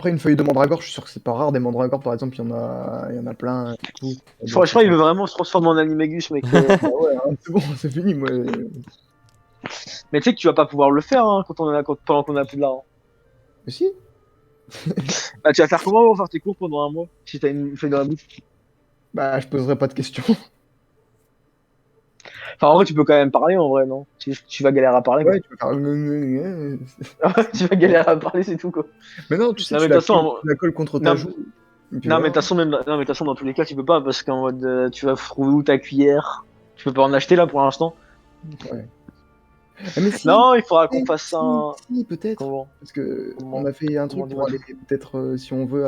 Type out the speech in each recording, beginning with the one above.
après, une feuille de mandragore, je suis sûr que c'est pas rare. Des mandragores, par exemple, il y en a plein. Du coup, ça Je doit crois, être je crois qu'il sympa. veut vraiment se transformer en Animagus, mec. Bah ouais, hein, c'est bon, c'est fini, moi. Mais tu sais que tu vas pas pouvoir le faire hein, pendant qu'on a plus de l'argent. Mais si. Bah, tu vas faire comment pour faire tes cours pendant un mois si t'as une feuille dans la bouche? Bah, je poserai pas de questions. Enfin, en vrai, tu peux quand même parler en vrai, non? Tu vas galérer à parler, quoi. Ouais, tu peux faire. Tu vas galérer à parler, c'est tout, quoi. Mais non, tu sais, Non, mais de toute façon, tu la colles contre ta non, joue. Et puis non, mais voilà. de toute façon, même, non, mais de toute façon, dans tous les cas, tu peux pas parce qu'en mode, tu vas trouver où ta cuillère. Tu peux pas en acheter là pour l'instant. Ouais. Ah, mais si, Non, il faudra qu'on fasse un. si, peut-être. Comment? Parce que on Comment? a fait un Comment truc pour dis-moi aller tout. peut-être, si on veut,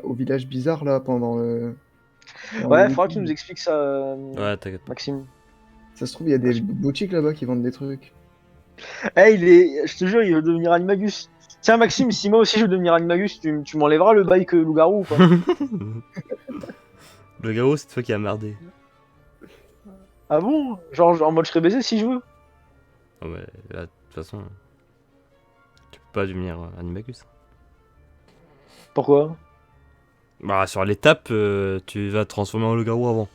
au village bizarre là pendant le Ouais, faudra que tu week-end. nous expliques ça, Ouais, t'inquiète pas. Maxime. Ça se trouve, il y a des boutiques là-bas qui vendent des trucs. Eh, je te jure, il veut devenir Animagus. Tiens, Maxime, si moi aussi je veux devenir Animagus, tu m'enlèveras le bike loup-garou ou pas? Le garou, c'est toi qui a merdé. Ah bon? Genre, en mode je serais baisé si je veux. Ah ouais, là, de toute façon, tu peux pas devenir Animagus. Pourquoi? Bah, sur l'étape, tu vas te transformer en loup-garou avant.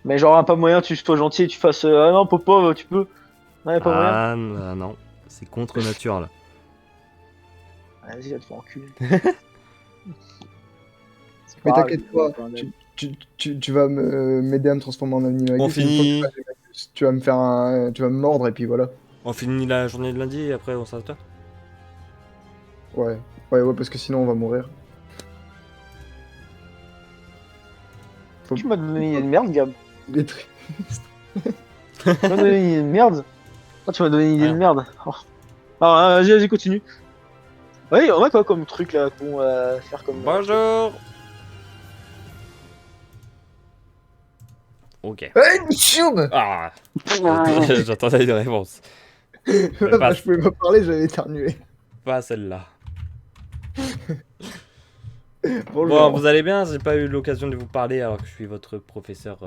Mais genre, pas moyen, tu sois gentil et tu fasses ah non, Popov, tu peux. Non, y'a pas moyen. Ah, non, c'est contre nature là. Vas-y, va te faire enculer. C'est Mais pas grave, t'inquiète on va pas, pas un avis. tu vas m'aider à me transformer en On animagus. Et une fois que tu finit, vas animagus, tu vas me faire tu vas me mordre et puis voilà. on finit la journée de lundi et après on s'arrête là. Ouais, ouais, parce que sinon on va mourir. Faut Tu m'as donné une idée de merde, Gab. des trucs. Tu m'as donné une idée de merde. Oh, tu m'as donné une idée de Rien. merde. Oh. Ah, vas-y, continue. Ouais, on a quoi comme truc là qu'on va faire comme. Bonjour. Ok. Hey, merde. Ah, j'attendais une réponse. Mais Bah, pas, je pouvais pas parler, j'allais éternuer. pas celle-là. Bon, Bonjour. vous allez bien? J'ai pas eu l'occasion de vous parler alors que je suis votre professeur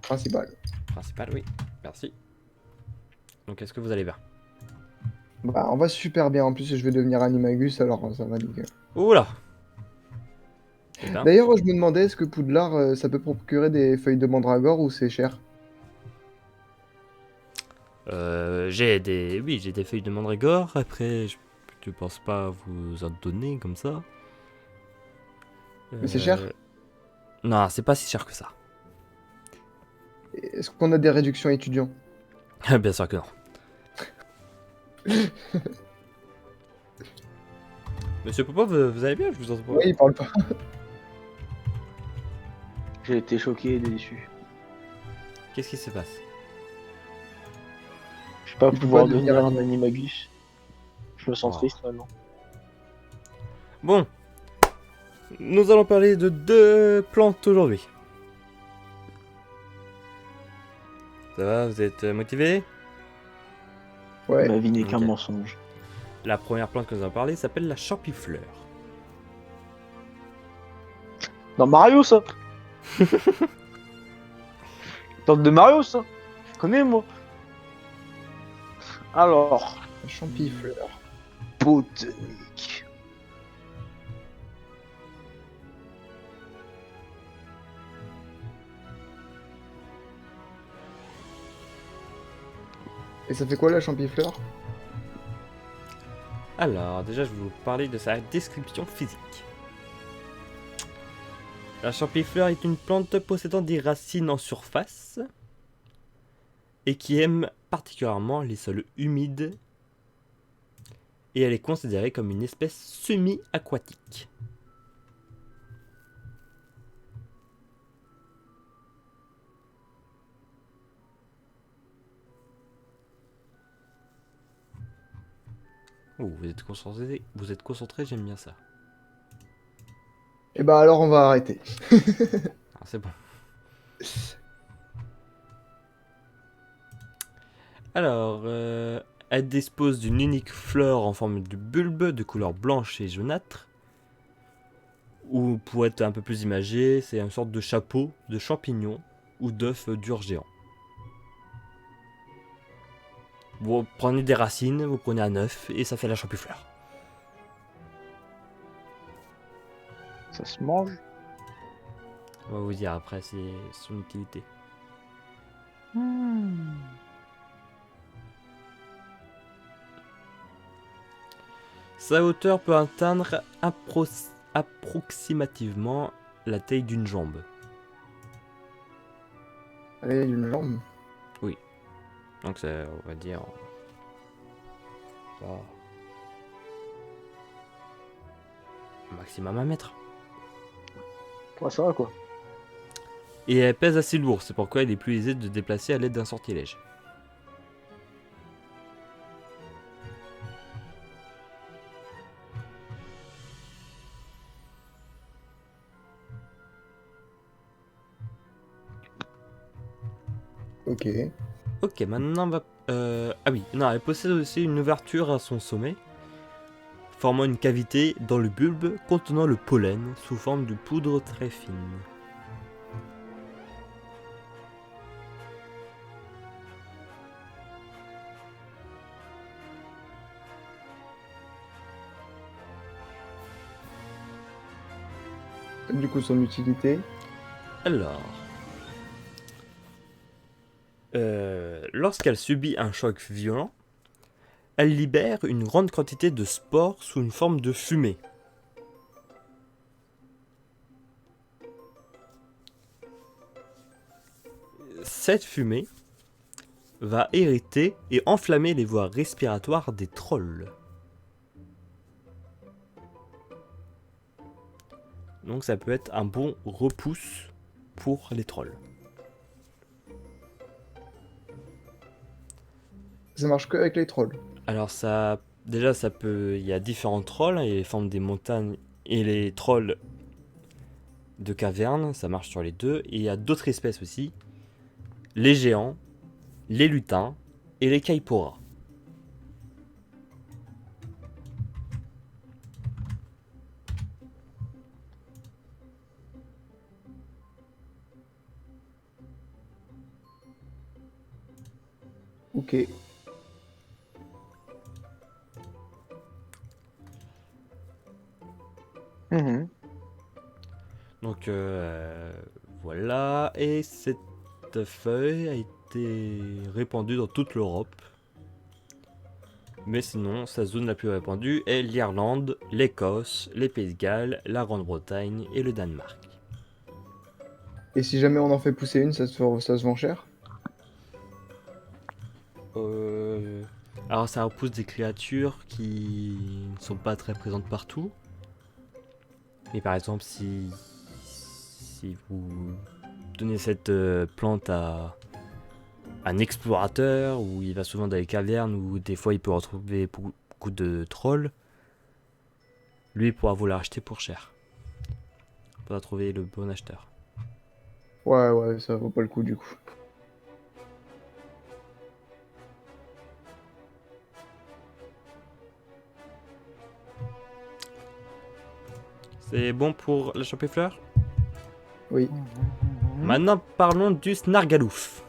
Principal. principal, oui. Merci. Donc, est-ce que vous allez bien? Bah, on va super bien. En plus, je vais devenir animagus, alors ça va nickel. Oula. Eh ben, D'ailleurs, je me demandais, est-ce que Poudlard, ça peut procurer des feuilles de mandragore ou c'est cher? oui, j'ai des feuilles de mandragore. Après, je pense pas vous en donner comme ça. Mais c'est cher? Non, c'est pas si cher que ça. Est-ce qu'on a des réductions étudiants? Bien sûr que non. Monsieur Popov, vous allez bien? Je vous entends pas. Oui, il parle pas. J'ai été choqué et déçu. Qu'est-ce qui se passe? Je vais pas Il peut pouvoir pas devenir devenir un Animagus. Je me sens Oh. triste maintenant. Bon, nous allons parler de 2 plantes aujourd'hui. Ça va, vous êtes motivés? Ouais. Ma vie n'est qu'un Ok. mensonge. La première plante que nous allons parler s'appelle la champifleur. Dans Mario, ça. Tente de Mario, ça. Je connais, moi. Alors, Champifleur. botanique. Et ça fait quoi la champifleur? Alors, déjà, je vais vous parler de sa description physique. La champifleur est une plante possédant des racines en surface et qui aime particulièrement les sols humides, et elle est considérée comme une espèce semi-aquatique. Oh, vous êtes concentré, j'aime bien ça. Et bah alors on va arrêter. Ah, c'est bon. Alors, elle dispose d'une unique fleur en forme de bulbe de couleur blanche et jaunâtre. Ou pour être un peu plus imagé, c'est une sorte de chapeau de champignon ou d'œuf dur géant. Vous prenez des racines, vous prenez un œuf et ça fait la champifleur. Ça se mange. On va vous dire après son utilité. Sa hauteur peut atteindre approximativement la taille d'une jambe. Allez, d'une jambe. Donc ça, on va dire... oh, maximum 1 mètre. Ouais, ça va quoi. Et elle pèse assez lourd, c'est pourquoi il est plus aisé de déplacer à l'aide d'un sortilège. Ok. Ok, maintenant on va... Ah oui, non, elle possède aussi une ouverture à son sommet, formant une cavité dans le bulbe contenant le pollen sous forme de poudre très fine. Du coup, son utilité. Alors... lorsqu'elle subit un choc violent, elle libère une grande quantité de spores sous une forme de fumée. Cette fumée va irriter et enflammer les voies respiratoires des trolls. Donc ça peut être un bon repousse pour les trolls. Ça marche que avec les trolls. Alors ça, déjà ça peut, il y a différents trolls, il y a les formes des montagnes et les trolls de caverne, ça marche sur les deux. Et il y a d'autres espèces aussi, les géants, les lutins et les kaiporas. Ok. Mhm. Donc voilà, et cette feuille a été répandue dans toute l'Europe. Mais sinon, sa zone la plus répandue est l'Irlande, l'Écosse, les Pays de Galles, la Grande-Bretagne et le Danemark. Et si jamais on en fait pousser une, ça se vend cher? Alors ça repousse des créatures qui ne sont pas très présentes partout. Mais par exemple, si vous donnez cette plante à un explorateur, où il va souvent dans les cavernes, où des fois il peut retrouver beaucoup de trolls, lui il pourra vous la racheter pour cher. Il faudra trouver le bon acheteur. Ouais, ouais, ça vaut pas le coup du coup. C'est bon pour la champifleur? Oui. Maintenant parlons du snargalouf.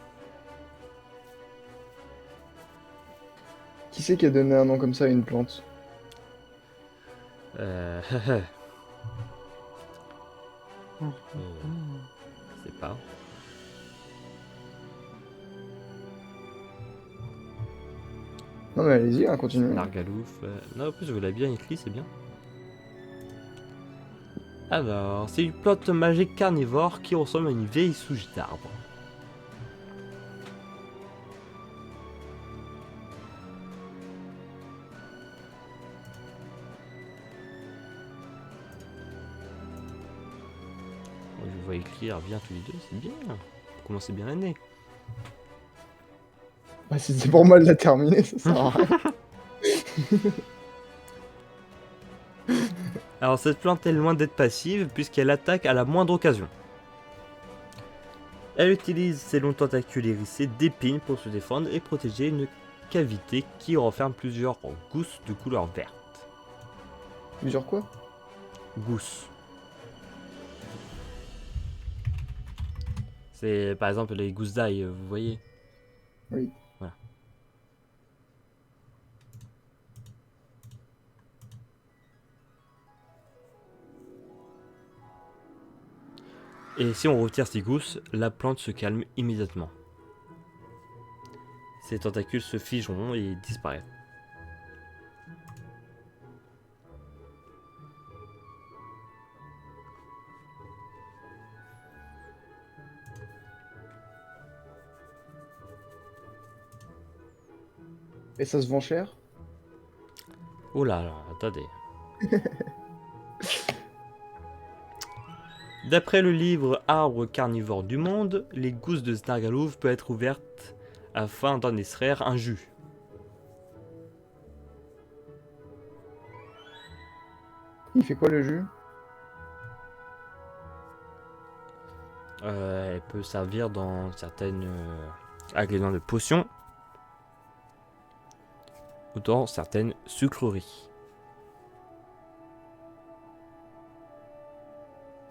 Qui c'est qui a donné un nom comme ça à une plante? Euh... je sais pas. Non mais allez-y, hein, continuez. Snargalouf. Non, en plus, je vous l'ai bien écrit, c'est bien. Alors, c'est une plante magique carnivore qui ressemble à une vieille souche d'arbre. Je vous vois écrire bien tous les deux, c'est bien. Vous commencez bien l'année. Bah, si c'est pour moi de la terminer, ça sert à rien. Alors, cette plante est loin d'être passive puisqu'elle attaque à la moindre occasion. Elle utilise ses longs tentacules hérissés d'épines pour se défendre et protéger une cavité qui renferme plusieurs gousses de couleur verte. Plusieurs quoi? Gousses. C'est par exemple les gousses d'ail, vous voyez. Oui. Voilà. Et si on retire ces gousses, la plante se calme immédiatement. Ses tentacules se figeront et disparaissent. Et ça se vend cher? Oh là là, attendez. D'après le livre Arbres carnivores du monde, les gousses de Snargalouve peuvent être ouvertes afin d'en extraire un jus. Il fait quoi le jus? Elle peut servir dans certaines ingrédients de potions ou dans certaines sucreries.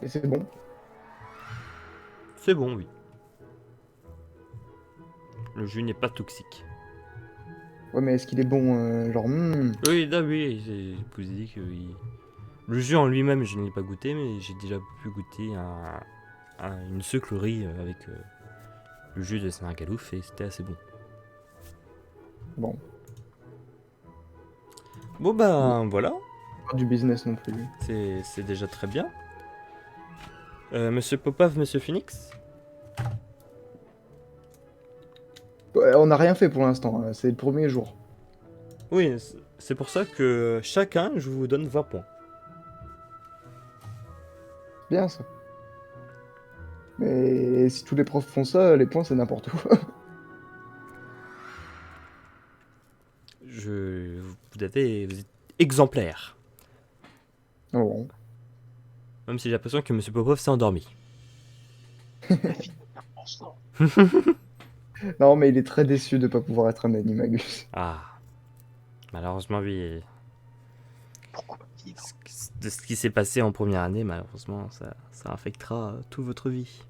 Et c'est bon? C'est bon, oui. Le jus n'est pas toxique. Ouais, mais est-ce qu'il est bon? Genre, Oui, là, oui, je vous ai dit que oui. Le jus en lui-même, je ne l'ai pas goûté, mais j'ai déjà pu goûter une sucrerie avec le jus de Snargalouf et c'était assez bon. bon. Bon, ben voilà, Pas du business non plus. c'est déjà très bien. Monsieur Popov, Monsieur Phoenix? Ouais, on n'a rien fait pour l'instant, hein, c'est le premier jour. Oui, c'est pour ça que chacun, je vous donne 20 points. Bien ça. Mais si tous les profs font ça, les points c'est n'importe où. Vous êtes exemplaire. Bon. Même si j'ai l'impression que Monsieur Popov s'est endormi. Non, mais il est très déçu de ne pas pouvoir être un animagus. Ah, malheureusement, oui. Pourquoi De ce qui s'est passé en première année, malheureusement, ça affectera toute votre vie.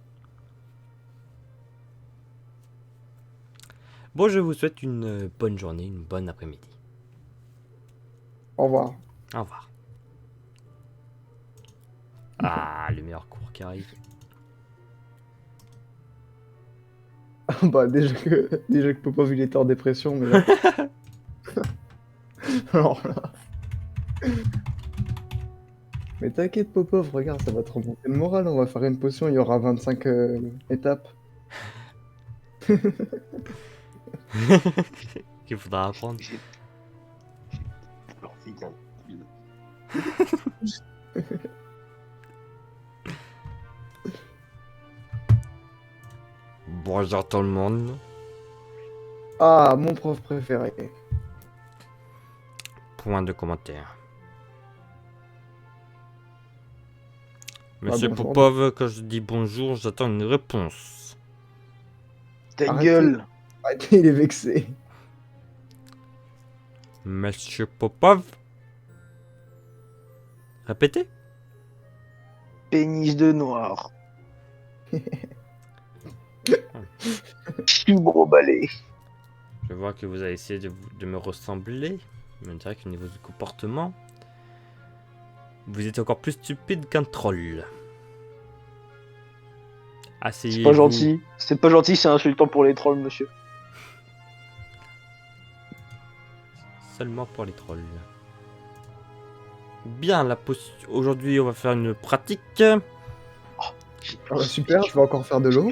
Bon, je vous souhaite une bonne journée, une bonne après-midi. Au revoir. Au revoir. Ah, le meilleur cours qui arrive. Bah déjà que Popov il était en dépression, mais là... Alors là... Mais t'inquiète Popov, regarde, ça va te remonter le moral, on va faire une potion, il y aura 25 étapes. Qu'il faudra apprendre. J'ai envie d'un- Bonjour tout le monde. Ah, mon prof préféré. Point de commentaire. Monsieur bonjour. Popov, quand je dis bonjour, j'attends une réponse. Ta Arrêtez. gueule. Arrêtez, il est vexé. Monsieur Popov. Répétez. Pénis de noir. Je suis gros balai. Je vois que vous avez essayé de me ressembler. Mais on dirait qu'au niveau du comportement, vous êtes encore plus stupide qu'un troll. C'est pas gentil. C'est pas gentil, c'est insultant pour les trolls, monsieur. Seulement pour les trolls. Bien, aujourd'hui, on va faire une pratique. Ah bah, super, je vais encore faire de l'eau.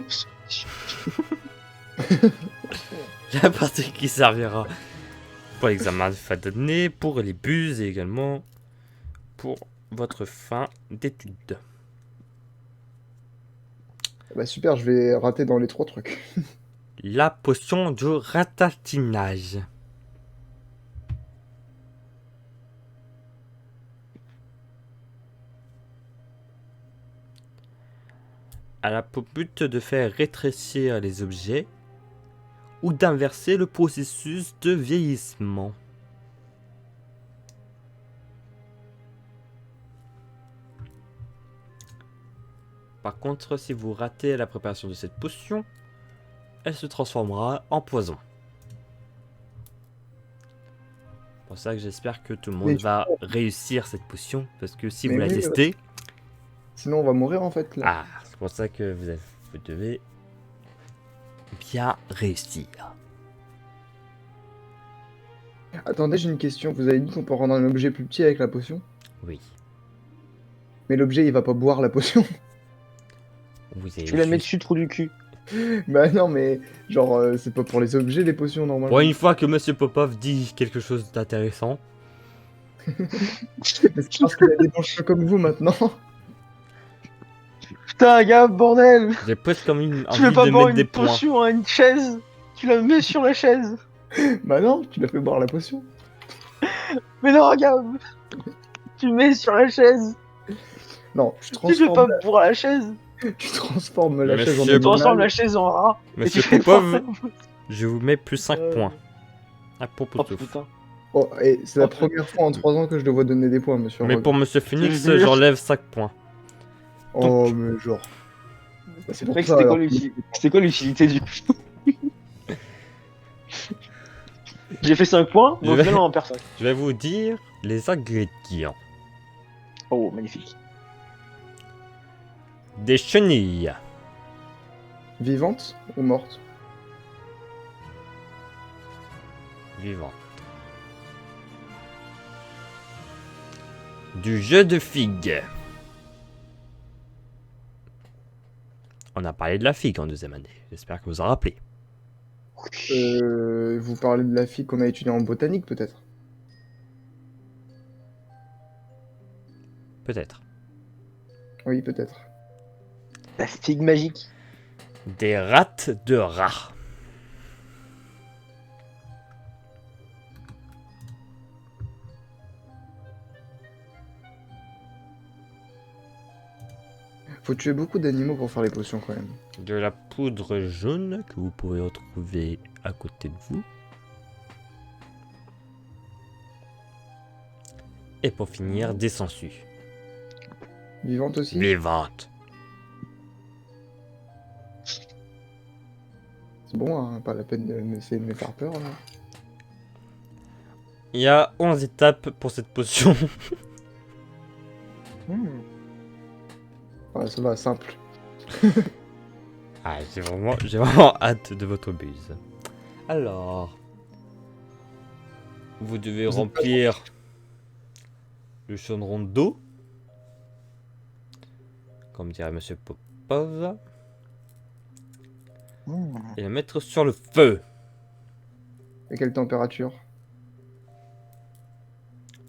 La partie qui servira pour l'examen de fin d'année, pour les buses et également pour votre fin d'études. Bah super, je vais rater dans les 3 trucs. La potion du ratatinage. Elle a pour but de faire rétrécir les objets ou d'inverser le processus de vieillissement. Par contre, si vous ratez la préparation de cette potion, elle se transformera en poison. C'est pour ça que j'espère que tout le monde va réussir cette potion, parce que si vous la oui, testez... Sinon on va mourir en fait là. Ah, pour ça que vous devez bien réussir. Attendez, j'ai une question. Vous avez dit qu'on peut rendre un objet plus petit avec la potion? Oui. Mais l'objet, il va pas boire la potion. Vous avez Tu la mets juste- dessus, trou du cul. Bah non, mais genre, c'est pas pour les objets, les potions, normalement. Pour une fois que Monsieur Popov dit quelque chose d'intéressant. Mais c'est parce qu'il a des bons cheveux comme vous, maintenant. Putain, gars, bordel! J'ai presque comme une Tu veux envie pas de boire mettre des une points. potion à une chaise? Tu la mets sur la chaise. Bah non, tu l'as fait boire la potion. Mais non, regarde! Tu le mets sur la chaise. Non, Tu fais pas transformes boire la chaise. tu transformes la chaise en Monsieur- Tu transformes animal. la chaise en rat. et Monsieur tu fais Popov, boire je vous mets plus 5 Euh. points. À propos Oh de souffle. putain. Oh, et c'est la Oh, première fois en 3 ans que je dois donner des points, monsieur Mais Rogue. pour Monsieur Phoenix, Je te jure. j'enlève 5 points. Oh, mais genre... Bah, c'est pour Mec, ça, alors. c'était quoi l'utilité du. J'ai fait 5 points, Je donc vais- maintenant on en perd 5. Je vais vous dire les ingrédients. Oh, magnifique. Des chenilles, Vivante ou morte? vivantes. Du jus de figue. On a parlé de la figue en deuxième année. J'espère que vous en rappelez. Vous parlez de la fille qu'on a étudiée en botanique, peut-être? Peut-être. Oui, peut-être. La figue magique. Des rattes de rat. Faut tuer beaucoup d'animaux pour faire les potions, quand même. De la poudre jaune que vous pouvez retrouver à côté de vous. Et pour finir, des sangsues. Vivante aussi? Vivantes. C'est bon, hein, pas la peine d'essayer de me faire peur, là. Il y a 11 étapes pour cette potion. Ouais, ça va, simple. Ah, j'ai vraiment hâte de votre buse. Alors, vous devez Vous êtes remplir le chaudron d'eau, comme dirait Monsieur Popov, et le mettre sur le feu. Et quelle température?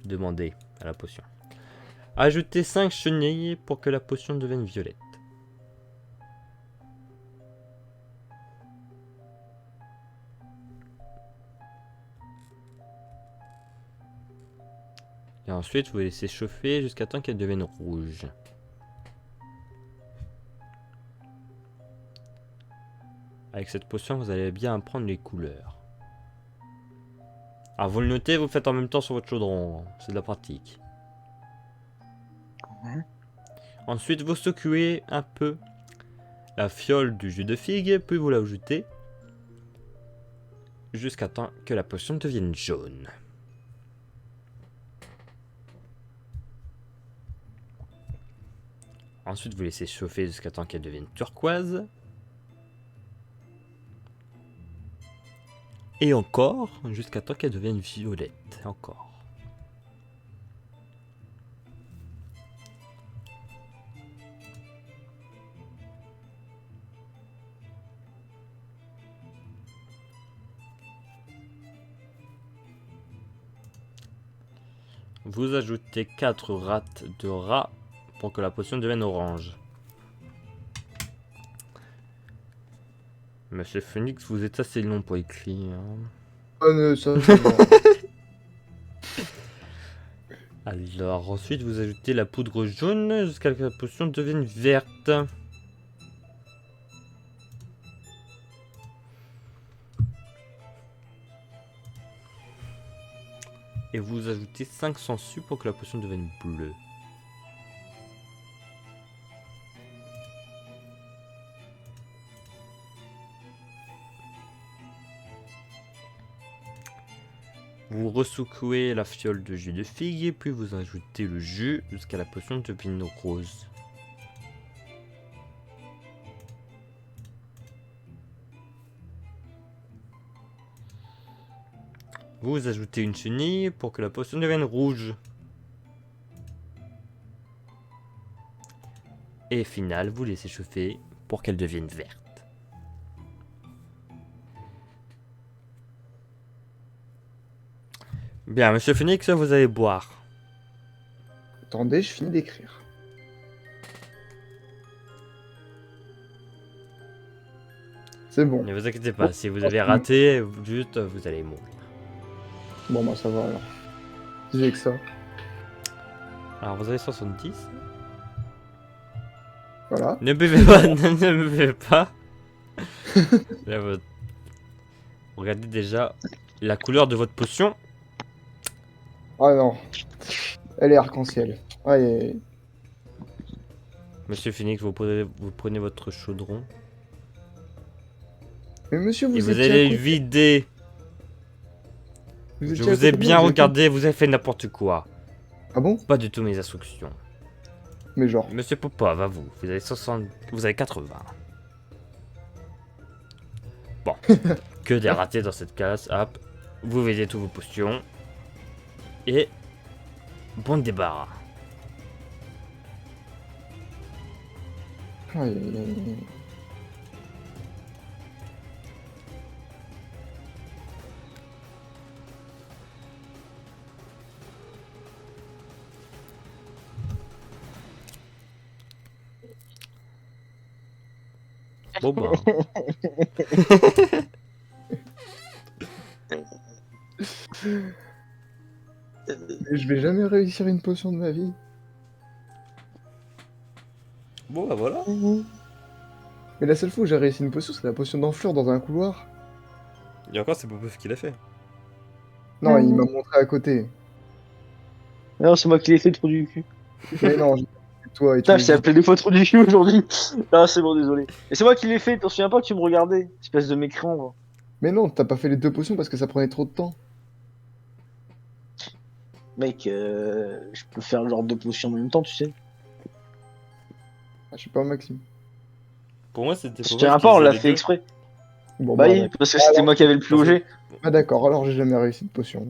Demandez à la potion. Ajoutez 5 chenilles pour que la potion devienne violette. Et ensuite, vous laissez chauffer jusqu'à temps qu'elle devienne rouge. Avec cette potion, vous allez bien apprendre les couleurs. Alors, vous le notez, vous le faites en même temps sur votre chaudron. C'est de la pratique. Ensuite, vous secouez un peu la fiole du jus de figue, puis vous l'ajoutez jusqu'à temps que la potion devienne jaune. Ensuite, vous laissez chauffer jusqu'à temps qu'elle devienne turquoise. Et encore, jusqu'à temps qu'elle devienne violette. Encore. Vous ajoutez 4 rattes de rat pour que la potion devienne orange. Monsieur Phoenix, vous êtes assez long pour écrire. Ça va. Alors, ensuite, vous ajoutez la poudre jaune jusqu'à ce que la potion devienne verte. Et vous ajoutez 5 sangsues pour que la potion devienne bleue. Vous ressoucouez la fiole de jus de figue, puis vous ajoutez le jus jusqu'à la potion devienne rose. Vous ajoutez une chenille pour que la potion devienne rouge. Et final, vous laissez chauffer pour qu'elle devienne verte. Bien, monsieur Phoenix, vous allez boire. Attendez, je finis d'écrire. C'est bon. Ne vous inquiétez pas, si vous avez raté, juste vous allez mourir. Bon, bah ça va alors. J'ai que ça. Alors vous avez 70. Voilà. Ne buvez pas, ne buvez pas. Là, regardez déjà la couleur de votre potion. Ah non. Elle est arc-en-ciel. Aïe, aïe, aïe. Monsieur Phoenix, vous prenez votre chaudron. Mais monsieur, Et vous vous étiez allez à côté- vider. vous Je étiez à vous ai côté de bien moi, vous regardé, vous avez fait n'importe quoi. Ah bon? Pas du tout mes instructions. Mais genre. Monsieur Popov, à vous. Vous avez 60. Vous avez 80. Bon. Que des ratés dans cette case. Hop. Vous videz tous vos potions. Et. Bon débarras. Aïe, aïe, aïe. Bon bah. Mais je vais jamais réussir une potion de ma vie. Bon bah voilà. Mais la seule fois où j'ai réussi une potion, c'est la potion d'enflure dans un couloir. Et encore, c'est Popov qui l'a fait. Non, il m'a montré à côté. Non, c'est moi qui l'ai fait trop du cul. Mais non, c'est toi et Putain, tu je t'ai appelé 2 fois trop du cul aujourd'hui. Ah, c'est bon, désolé. Et c'est moi qui l'ai fait, t'en souviens pas que tu me regardais? Espèce de mécréant, va. Mais non, t'as pas fait les 2 potions parce que ça prenait trop de temps. Mec, je peux faire genre 2 potions en même temps, tu sais. Ah, je sais pas, Maxime. Pour moi, c'était Je Popov tiens qui pas, on faisait l'a les fait deux. exprès. Bon, Bah bah, oui, d'accord. parce que c'était moi qui avais le plus Parce que- OG. Ah, d'accord, alors j'ai jamais réussi une potion.